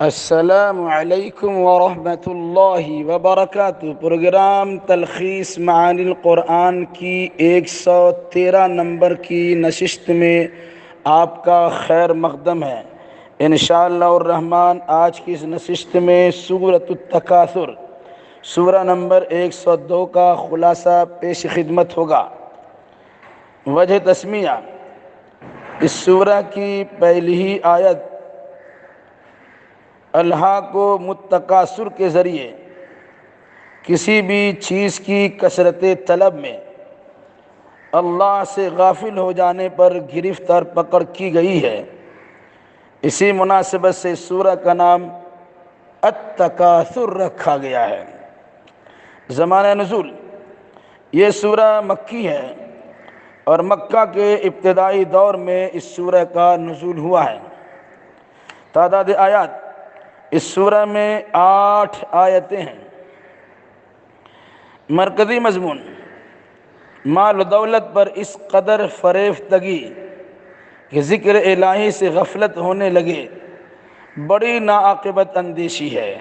السلام علیکم ورحمۃ اللہ وبرکاتہ۔ پروگرام تلخیص معانی القرآن کی 113 نمبر کی نشست میں آپ کا خیر مقدم ہے۔ انشاءاللہ الرحمن آج کی اس نشست میں سورۃ التکاثر سورہ نمبر 102 کا خلاصہ پیش خدمت ہوگا۔ وجہ تسمیہ: اس سورہ کی پہلی ہی آیت الہاکم التکاثر کے ذریعے کسی بھی چیز کی کثرت طلب میں اللہ سے غافل ہو جانے پر گرفت اور پکڑ کی گئی ہے۔ اسی مناسبت سے سورہ کا نام التکاثر رکھا گیا ہے۔ زمانہ نزول: یہ سورہ مکی ہے اور مکہ کے ابتدائی دور میں اس سورہ کا نزول ہوا ہے۔ تعداد آیات: اس سورہ میں 8 آیتیں ہیں۔ مرکزی مضمون: مال و دولت پر اس قدر فریفتگی کہ ذکر الہی سے غفلت ہونے لگے بڑی ناعاقبت اندیشی ہے۔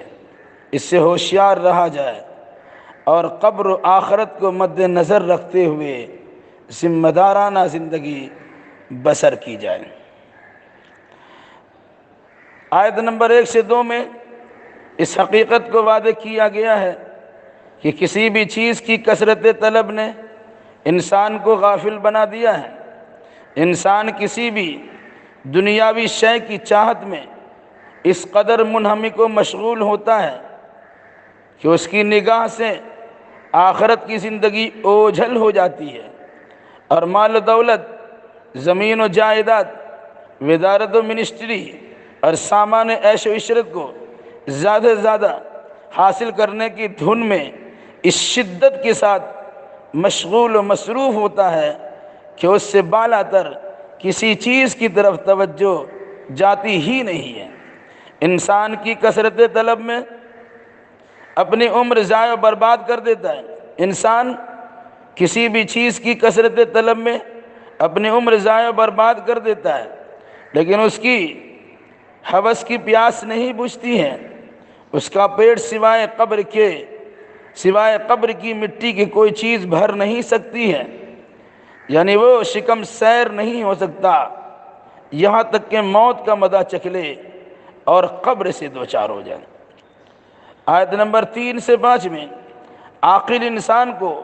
اس سے ہوشیار رہا جائے اور قبر و آخرت کو مد نظر رکھتے ہوئے ذمہ دارانہ زندگی بسر کی جائے۔ آیت نمبر 1 سے 2 میں اس حقیقت کو واضح کیا گیا ہے کہ کسی بھی چیز کی کثرت طلب نے انسان کو غافل بنا دیا ہے۔ انسان کسی بھی دنیاوی شے کی چاہت میں اس قدر منہمک و مشغول ہوتا ہے کہ اس کی نگاہ سے آخرت کی زندگی اوجھل ہو جاتی ہے، اور مال و دولت، زمین و جائیداد، وزارت و منسٹری اور سامان عیش و عشرت کو زیادہ سے زیادہ حاصل کرنے کی دھن میں اس شدت کے ساتھ مشغول و مصروف ہوتا ہے کہ اس سے بالا تر کسی چیز کی طرف توجہ جاتی ہی نہیں ہے۔ انسان کی کثرت طلب میں اپنی عمر ضائع و برباد کر دیتا ہے۔ انسان کسی بھی چیز کی کثرت طلب میں اپنی عمر ضائع و برباد کر دیتا ہے، لیکن اس کی ہوس کی پیاس نہیں بجھتی ہے۔ اس کا پیٹ سوائے قبر کی مٹی کی کوئی چیز بھر نہیں سکتی ہے، یعنی وہ شکم سیر نہیں ہو سکتا یہاں تک کہ موت کا مزہ چکھ لے اور قبر سے دوچار ہو جائے۔ آیت نمبر 3 سے 5 میں عاقل انسان کو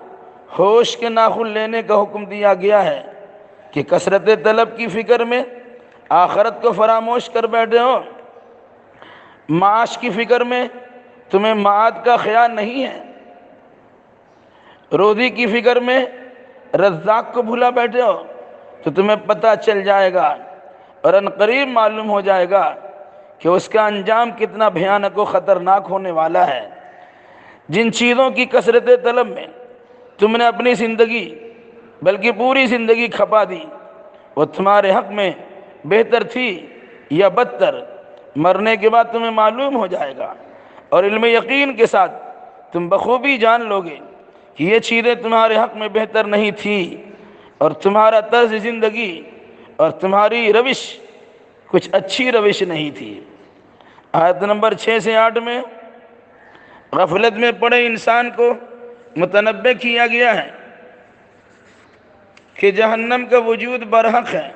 ہوش کے ناخن لینے کا حکم دیا گیا ہے کہ کثرت طلب کی فکر میں آخرت کو فراموش کر بیٹھے ہو۔ معاش کی فکر میں تمہیں معاد کا خیال نہیں ہے، روزی کی فکر میں رزاق کو بھولا بیٹھے ہو، تو تمہیں پتہ چل جائے گا اور عنقریب معلوم ہو جائے گا کہ اس کا انجام کتنا بھیانک و خطرناک ہونے والا ہے۔ جن چیزوں کی کثرت طلب میں تم نے اپنی زندگی بلکہ پوری زندگی کھپا دی، وہ تمہارے حق میں بہتر تھی یا بدتر، مرنے کے بعد تمہیں معلوم ہو جائے گا، اور علم یقین کے ساتھ تم بخوبی جان لو گے کہ یہ چیزیں تمہارے حق میں بہتر نہیں تھی، اور تمہارا طرز زندگی اور تمہاری روش کچھ اچھی روش نہیں تھی۔ آیت نمبر 6 سے 8 میں غفلت میں پڑے انسان کو متنبہ کیا گیا ہے کہ جہنم کا وجود برحق ہے۔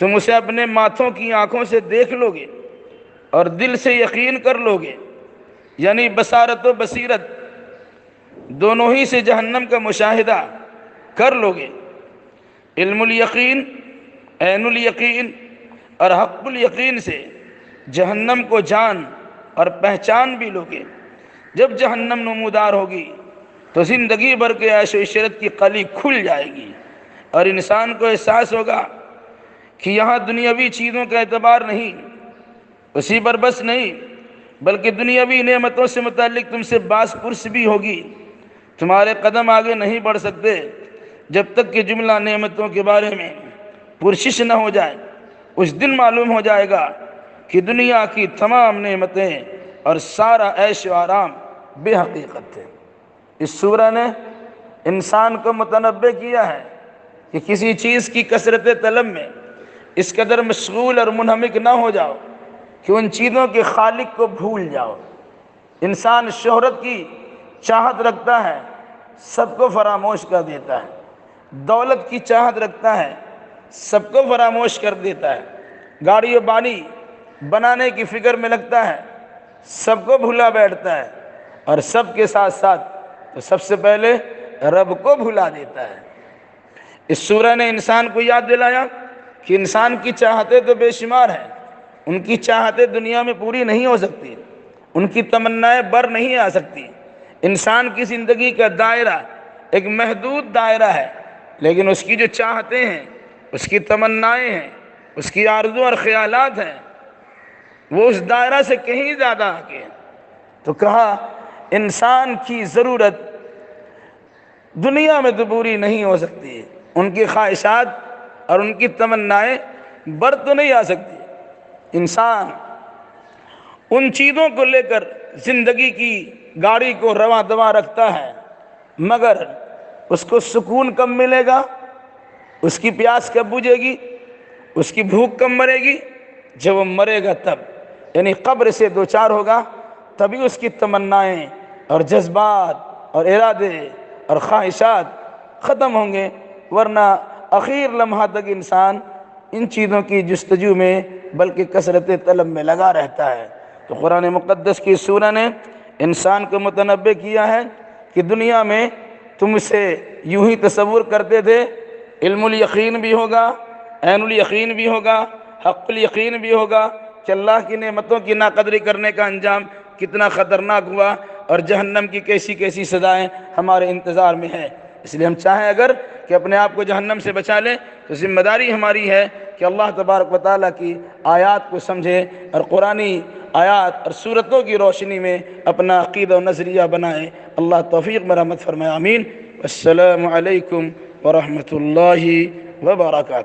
تم اسے اپنے ماتھوں کی آنکھوں سے دیکھ لو گے اور دل سے یقین کر لو گے، یعنی بصارت و بصیرت دونوں ہی سے جہنم کا مشاہدہ کر لو گے۔ علم الیقین، عین الیقین اور حق الیقین سے جہنم کو جان اور پہچان بھی لو گے۔ جب جہنم نمودار ہوگی تو زندگی بھر کے عیش و عشرت کی قلی کھل جائے گی، اور انسان کو احساس ہوگا کہ یہاں دنیاوی چیزوں کا اعتبار نہیں، اسی پر بس نہیں، بلکہ دنیاوی نعمتوں سے متعلق تم سے باس پرس بھی ہوگی۔ تمہارے قدم آگے نہیں بڑھ سکتے جب تک کہ جملہ نعمتوں کے بارے میں پرسش نہ ہو جائے۔ اس دن معلوم ہو جائے گا کہ دنیا کی تمام نعمتیں اور سارا عیش و آرام بے حقیقت تھے۔ اس سورہ نے انسان کو متنبہ کیا ہے کہ کسی چیز کی کثرت طلب میں اس قدر مشغول اور منہمک نہ ہو جاؤ کہ ان چیزوں کے خالق کو بھول جاؤ۔ انسان شہرت کی چاہت رکھتا ہے، سب کو فراموش کر دیتا ہے۔ دولت کی چاہت رکھتا ہے، سب کو فراموش کر دیتا ہے۔ گاڑی و بانی بنانے کی فکر میں لگتا ہے، سب کو بھولا بیٹھتا ہے، اور سب کے ساتھ ساتھ تو سب سے پہلے رب کو بھلا دیتا ہے۔ اس سورہ نے انسان کو یاد دلایا کہ انسان کی چاہتیں تو بے شمار ہیں، ان کی چاہتیں دنیا میں پوری نہیں ہو سکتی، ان کی تمنائیں بر نہیں آ سکتی۔ انسان کی زندگی کا دائرہ ایک محدود دائرہ ہے، لیکن اس کی جو چاہتیں ہیں، اس کی تمنائیں ہیں، اس کی آرزو اور خیالات ہیں، وہ اس دائرہ سے کہیں زیادہ آگے ہیں۔ تو کہا انسان کی ضرورت دنیا میں تو پوری نہیں ہو سکتی، ان کی خواہشات اور ان کی تمنائیں بر تو نہیں آ سکتی۔ انسان ان چیزوں کو لے کر زندگی کی گاڑی کو رواں دواں رکھتا ہے، مگر اس کو سکون کب ملے گا، اس کی پیاس کب بجھے گی، اس کی بھوک کب مرے گی؟ جب وہ مرے گا تب، یعنی قبر سے دوچار ہوگا، تبھی اس کی تمنائیں اور جذبات اور ارادے اور خواہشات ختم ہوں گے، ورنہ اخیر لمحہ تک انسان ان چیزوں کی جستجو میں بلکہ کثرت طلب میں لگا رہتا ہے۔ تو قرآن مقدس کی سورہ نے انسان کو متنبہ کیا ہے کہ دنیا میں تم اسے یوں ہی تصور کرتے تھے، علم الیقین بھی ہوگا، عین الیقین بھی ہوگا، حق الیقین بھی ہوگا، کہ اللہ کی نعمتوں کی ناقدری کرنے کا انجام کتنا خطرناک ہوا، اور جہنم کی کیسی کیسی سزائیں ہمارے انتظار میں ہیں۔ اس لیے ہم چاہیں اگر کہ اپنے آپ کو جہنم سے بچا لیں، تو ذمہ داری ہماری ہے کہ اللہ تبارک و تعالیٰ کی آیات کو سمجھیں اور قرآنی آیات اور صورتوں کی روشنی میں اپنا عقیدہ و نظریہ بنائیں۔ اللہ توفیق مرحمت فرمائے، آمین۔ السلام علیکم ورحمۃ اللہ وبرکاتہ۔